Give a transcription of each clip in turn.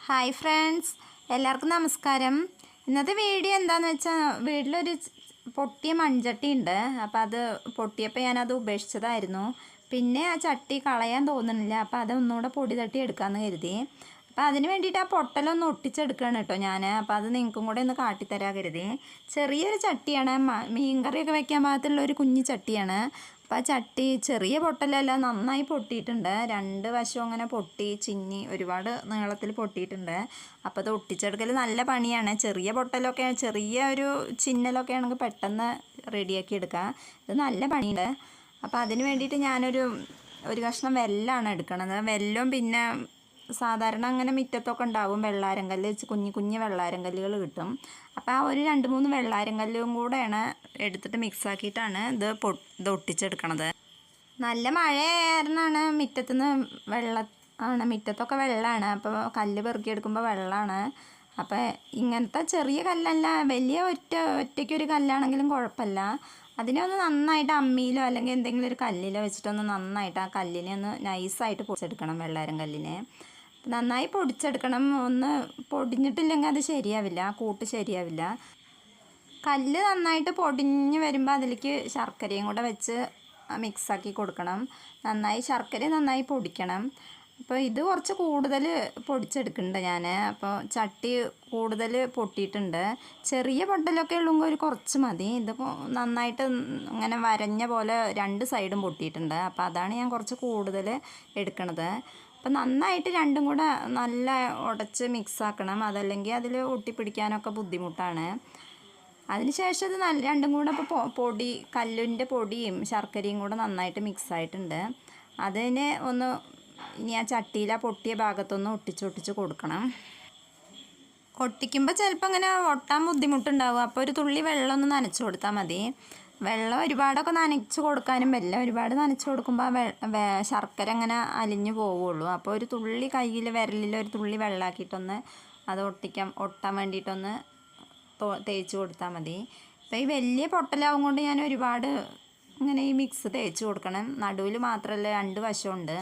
Hi friends, എല്ലാവർക്കും നമസ്കാരം. ഇന്നത്തെ വീഡിയോ എന്താണെന്ന് വെച്ചാൽ വീട്ടിലൊരു പൊട്ടിയ മൺചട്ടി ഉണ്ട്. അപ്പോൾ അത് പൊട്ടിയപ്പോൾ ഞാനത് ഉപേക്ഷിച്ചതായിരുന്നു. പിന്നെ ആ ചട്ടി കളയാൻ തോന്നുന്നില്ല. അപ്പോൾ അത് ഒന്നുകൂടെ പൊടി തട്ടി എടുക്കാമെന്ന് കരുതി. അപ്പോൾ അതിന് വേണ്ടിയിട്ട് ആ പൊട്ടലൊന്ന് ഒട്ടിച്ചെടുക്കുകയാണ് കേട്ടോ ഞാൻ. അപ്പോൾ അത് നിങ്ങൾക്കും കൂടെ ഒന്ന് കാട്ടിത്തരാൻ കരുതി. ചെറിയൊരു ചട്ടിയാണ്, മീൻകറിയൊക്കെ വെക്കാൻ പാകത്തുള്ള ഒരു കുഞ്ഞു ചട്ടിയാണ്. അപ്പോൾ ആ ചട്ടി ചെറിയ പൊട്ടലല്ല, നന്നായി പൊട്ടിയിട്ടുണ്ട്. രണ്ട് വശവും അങ്ങനെ പൊട്ടി ചിന്നി ഒരുപാട് നീളത്തിൽ പൊട്ടിയിട്ടുണ്ട്. അപ്പോൾ അത് ഒട്ടിച്ചെടുക്കൽ നല്ല പണിയാണ്. ചെറിയ പൊട്ടലൊക്കെ ചെറിയ ഒരു ചിന്നലൊക്കെ ആണെങ്കിൽ പെട്ടെന്ന് റെഡിയാക്കി എടുക്കാം. ഇത് നല്ല പണിയുണ്ട്. അപ്പോൾ അതിന് വേണ്ടിയിട്ട് ഒരു കഷ്ണം വെല്ലമാണ് എടുക്കണത്. വെല്ലവും പിന്നെ സാധാരണ അങ്ങനെ മുറ്റത്തൊക്കെ ഉണ്ടാവും വെള്ളാരം കല്ല്, കുഞ്ഞു കുഞ്ഞു വെള്ളാരം കല്ലുകൾ കിട്ടും. അപ്പോൾ ആ ഒരു 2-3 വെള്ളാരം കല്ലും കൂടെയാണ് എടുത്തിട്ട് മിക്സാക്കിയിട്ടാണ് ഇത് ഒട്ടിച്ചെടുക്കണത്. നല്ല മഴ കാരണമാണ് മുറ്റത്തൊക്കെ വെള്ളമാണ്. അപ്പോൾ കല്ല് പെറുക്കിയെടുക്കുമ്പോൾ വെള്ളമാണ്. അപ്പോൾ ഇങ്ങനത്തെ ചെറിയ കല്ലല്ല, വലിയ ഒറ്റയ്ക്കൊരു കല്ലാണെങ്കിലും കുഴപ്പമില്ല. അതിനെ ഒന്ന് നന്നായിട്ട് അമ്മിയിലോ അല്ലെങ്കിൽ എന്തെങ്കിലും ഒരു കല്ലിലോ വെച്ചിട്ടൊന്ന് നന്നായിട്ട് ആ കല്ലിനെ ഒന്ന് നൈസായിട്ട് പൊടിച്ചെടുക്കണം. വെള്ളാരം കല്ലിനെ നന്നായി പൊടിച്ചെടുക്കണം. ഒന്ന് പൊടിഞ്ഞിട്ടില്ലെങ്കിൽ അത് ശരിയാവില്ല, കൂട്ട് ശരിയാവില്ല. കല്ല് നന്നായിട്ട് പൊടിഞ്ഞ് വരുമ്പോൾ അതിലേക്ക് ശർക്കരയും കൂടെ വെച്ച് മിക്സാക്കി കൊടുക്കണം. ശർക്കര നന്നായി പൊടിക്കണം. അപ്പോൾ ഇത് കുറച്ച് കൂടുതൽ പൊടിച്ചെടുക്കുന്നുണ്ട് ഞാൻ. അപ്പോൾ ചട്ടി കൂടുതൽ പൊട്ടിയിട്ടുണ്ട്. ചെറിയ പൊട്ടലൊക്കെ ഉള്ളെങ്കിൽ ഒരു കുറച്ച് മതി. ഇത് നന്നായിട്ട് ഇങ്ങനെ വരഞ്ഞ പോലെ 2 സൈഡും പൊട്ടിയിട്ടുണ്ട്. അപ്പോൾ അതാണ് ഞാൻ കുറച്ച് കൂടുതൽ എടുക്കണത്. അപ്പോൾ നന്നായിട്ട് രണ്ടും കൂടെ നല്ല ഉടച്ച് മിക്സാക്കണം. അതല്ലെങ്കിൽ അതിൽ ഒട്ടിപ്പിടിക്കാനൊക്കെ ബുദ്ധിമുട്ടാണ്. അതിനുശേഷം ഇത് രണ്ടും കൂടെ ഇപ്പോൾ കല്ലിൻ്റെ പൊടിയും ശർക്കരയും കൂടെ നന്നായിട്ട് മിക്സായിട്ടുണ്ട്. അതിനെ ഇനി ആ ചട്ടിയിൽ ആ പൊട്ടിയ ഭാഗത്തൊന്ന് ഒട്ടിച്ച് കൊടുക്കണം. ഒട്ടിക്കുമ്പോൾ ചിലപ്പോൾ ഇങ്ങനെ ഒട്ടാൻ ബുദ്ധിമുട്ടുണ്ടാവും. അപ്പോൾ ഒരു തുള്ളി വെള്ളം ഒന്ന് നനച്ച് കൊടുത്താൽ മതി. വെള്ളം ഒരുപാടൊക്കെ നനച്ച് കൊടുക്കാനും പറ്റില്ല. ഒരുപാട് നനച്ച് കൊടുക്കുമ്പോൾ ശർക്കര അങ്ങനെ അലിഞ്ഞു പോവുള്ളൂ. അപ്പോൾ ഒരു തുള്ളി വിരലിൽ ഒരു തുള്ളി വെള്ളമാക്കിയിട്ടൊന്ന് അത് ഒട്ടാൻ വേണ്ടിയിട്ടൊന്ന് തേച്ച് കൊടുത്താൽ മതി. അപ്പോൾ ഈ വലിയ പൊട്ടലാവും കൊണ്ട് ഞാൻ ഒരുപാട് ഇങ്ങനെ ഈ മിക്സ് തേച്ച് കൊടുക്കണം. നടുവിൽ മാത്രമല്ല 2 വശമുണ്ട്.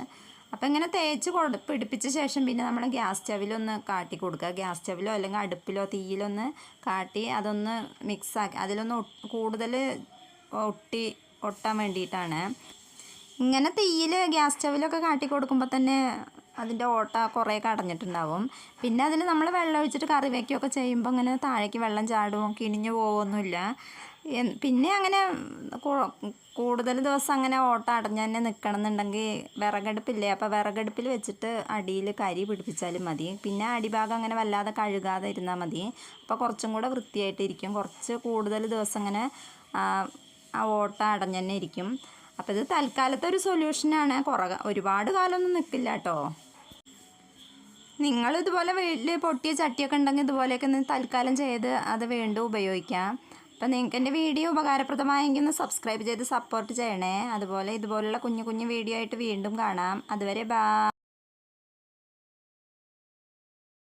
അപ്പോൾ ഇങ്ങനെ തേച്ച് പിടിപ്പിച്ച ശേഷം പിന്നെ നമ്മൾ ഗ്യാസ് സ്റ്റവിലൊന്ന് കാട്ടി കൊടുക്കുക. ഗ്യാസ് സ്റ്റവിലോ അല്ലെങ്കിൽ അടുപ്പിലോ തീയിലൊന്ന് കാട്ടി അതൊന്ന് മിക്സാക്കി അതിലൊന്ന് കൂടുതൽ ഒട്ടാൻ വേണ്ടിയിട്ടാണ്. ഇങ്ങനെ തീയിൽ ഗ്യാസ് സ്റ്റവിലൊക്കെ കാട്ടി കൊടുക്കുമ്പോൾ തന്നെ അതിൻ്റെ ഓട്ട കുറേ അടഞ്ഞിട്ടുണ്ടാവും. പിന്നെ അതിൽ നമ്മൾ വെള്ളം ഒഴിച്ചിട്ട് കറി വയ്ക്കുകയൊക്കെ ചെയ്യുമ്പോൾ അങ്ങനെ താഴേക്ക് വെള്ളം ചാടും, കിണിഞ്ഞു പോകുമൊന്നുമില്ല. പിന്നെ അങ്ങനെ കൂടുതൽ ദിവസം അങ്ങനെ ഓട്ട അടഞ്ഞ് തന്നെ നിൽക്കണം എന്നുണ്ടെങ്കിൽ വിറകടുപ്പില്ലേ, അപ്പോൾ വിറകടുപ്പിൽ വെച്ചിട്ട് അടിയിൽ കരി പിടിപ്പിച്ചാലും മതി. പിന്നെ അടിഭാഗം അങ്ങനെ വല്ലാതെ കഴുകാതെ ഇരുന്നാൽ മതി. അപ്പോൾ കുറച്ചും കൂടെ വൃത്തിയായിട്ടിരിക്കും. കുറച്ച് കൂടുതൽ ദിവസം അങ്ങനെ ആ ഓട്ട അടഞ്ഞ് തന്നെ ഇരിക്കും. അപ്പോൾ ഇത് തൽക്കാലത്തെ ഒരു സൊല്യൂഷനാണ്. ഒരുപാട് കാലമൊന്നും നിൽക്കില്ല കേട്ടോ. നിങ്ങളിതുപോലെ വീട്ടിൽ പൊട്ടിയ ചട്ടിയൊക്കെ ഉണ്ടെങ്കിൽ ഇതുപോലെയൊക്കെ ഒന്ന് തൽക്കാലം ചെയ്ത് അത് വീണ്ടും ഉപയോഗിക്കാം. അപ്പോൾ നിങ്ങൾക്ക് എൻ്റെ വീഡിയോ ഉപകാരപ്രദമായെങ്കിൽ ഒന്ന് സബ്സ്ക്രൈബ് ചെയ്ത് സപ്പോർട്ട് ചെയ്യണേ. അതുപോലെ ഇതുപോലുള്ള കുഞ്ഞു കുഞ്ഞു വീഡിയോ ആയിട്ട് വീണ്ടും കാണാം. അതുവരെ ബൈ.